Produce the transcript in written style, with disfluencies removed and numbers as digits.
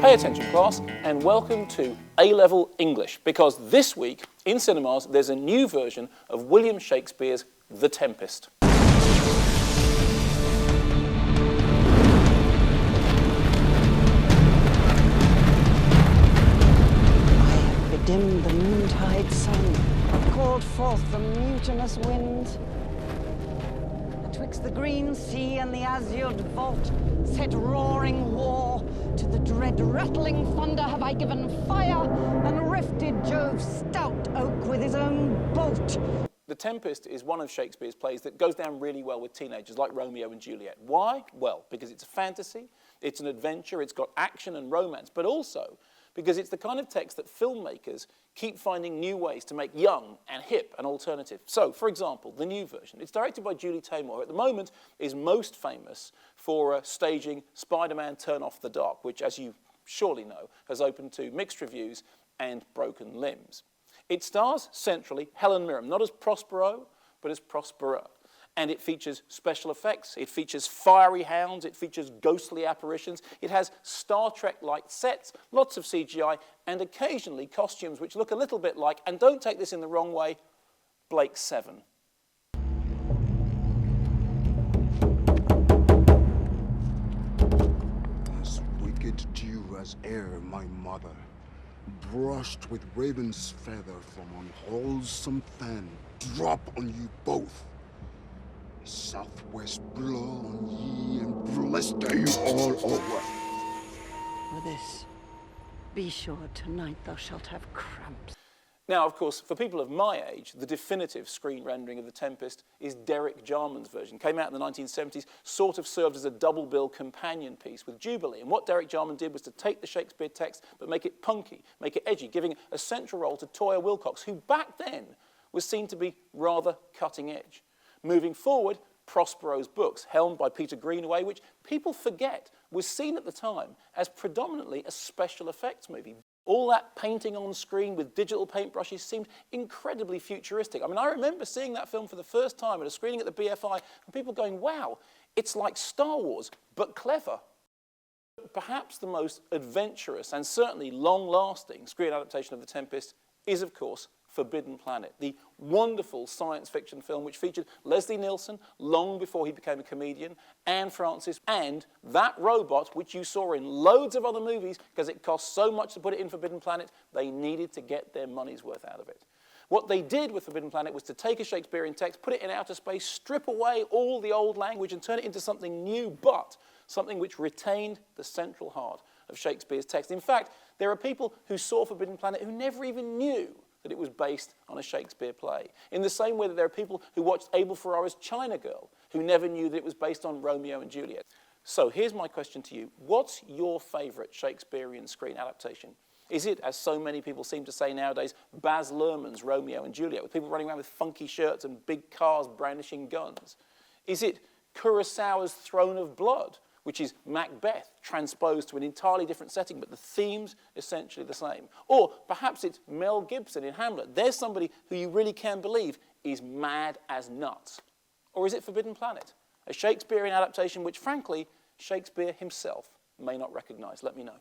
Pay attention, class, and welcome to A-Level English, because this week in cinemas there's a new version of William Shakespeare's The Tempest. I have bedimmed the noontide sun, called forth the mutinous wind. Betwixt the green sea and the azured vault, set roaring war. To the dread rattling thunder have I given fire, and rifted Jove's stout oak with his own bolt. The Tempest is one of Shakespeare's plays that goes down really well with teenagers, like Romeo and Juliet. Why? Well, because it's a fantasy, it's an adventure, it's got action and romance, but also because it's the kind of text that filmmakers keep finding new ways to make young and hip and alternative. So, for example, the new version. It's directed by Julie Taymor, who at the moment is most famous for staging Spider-Man Turn Off the Dark, which, as you surely know, has opened to mixed reviews and broken limbs. It stars, centrally, Helen Mirren, not as Prospero, but as Prospera. And it features special effects, it features fiery hounds, it features ghostly apparitions, it has Star Trek-like sets, lots of CGI, and occasionally costumes which look a little bit like, and don't take this in the wrong way, Blake 7. As wicked dew as air, my mother, brushed with raven's feather from unwholesome fan, drop on you both. Southwest blow on ye and blister you all over. For this, be sure tonight thou shalt have cramps. Now, of course, for people of my age, the definitive screen rendering of The Tempest is Derek Jarman's version. Came out in the 1970s, sort of served as a double bill companion piece with Jubilee. And what Derek Jarman did was to take the Shakespeare text, but make it punky, make it edgy, giving a central role to Toyah Willcox, who back then was seen to be rather cutting edge. Moving forward, Prospero's books, helmed by Peter Greenaway, which people forget was seen at the time as predominantly a special effects movie. All that painting on screen with digital paintbrushes seemed incredibly futuristic. I mean, I remember seeing that film for the first time at a screening at the BFI, and people going, wow, it's like Star Wars, but clever. Perhaps the most adventurous and certainly long-lasting screen adaptation of The Tempest is, of course, Forbidden Planet, the wonderful science fiction film which featured Leslie Nielsen long before he became a comedian, Anne Francis, and that robot which you saw in loads of other movies because it cost so much to put it in Forbidden Planet, they needed to get their money's worth out of it. What they did with Forbidden Planet was to take a Shakespearean text, put it in outer space, strip away all the old language and turn it into something new, but something which retained the central heart of Shakespeare's text. In fact, there are people who saw Forbidden Planet who never even knew that it was based on a Shakespeare play. In the same way that there are people who watched Abel Ferrara's China Girl who never knew that it was based on Romeo and Juliet. So here's my question to you. What's your favourite Shakespearean screen adaptation? Is it, as so many people seem to say nowadays, Baz Luhrmann's Romeo and Juliet, with people running around with funky shirts and big cars brandishing guns? Is it Kurosawa's Throne of Blood, which is Macbeth transposed to an entirely different setting, but the theme's essentially the same? Or perhaps it's Mel Gibson in Hamlet. There's somebody who you really can believe is mad as nuts. Or is it Forbidden Planet, a Shakespearean adaptation which, frankly, Shakespeare himself may not recognize? Let me know.